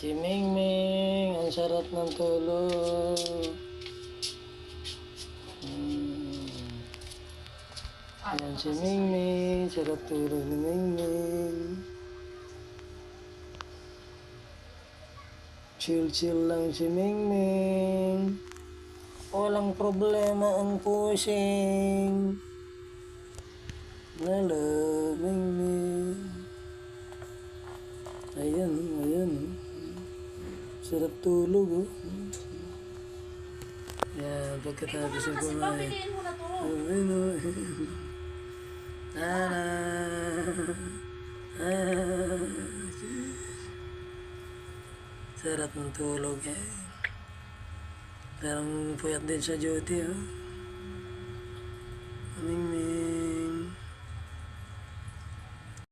Si Mingming, ang sarap ng tulog. Ayan si Mingming, sarap tulog ni Mingming. Chill lang si Mingming. Walang problema ang pusing. Lala, Mingming. Ayan. Sarap tulog, oh. Yan, pagkatapos ng kumain. Sarap ng tulog, eh. Parang puyat din sa duty, oh.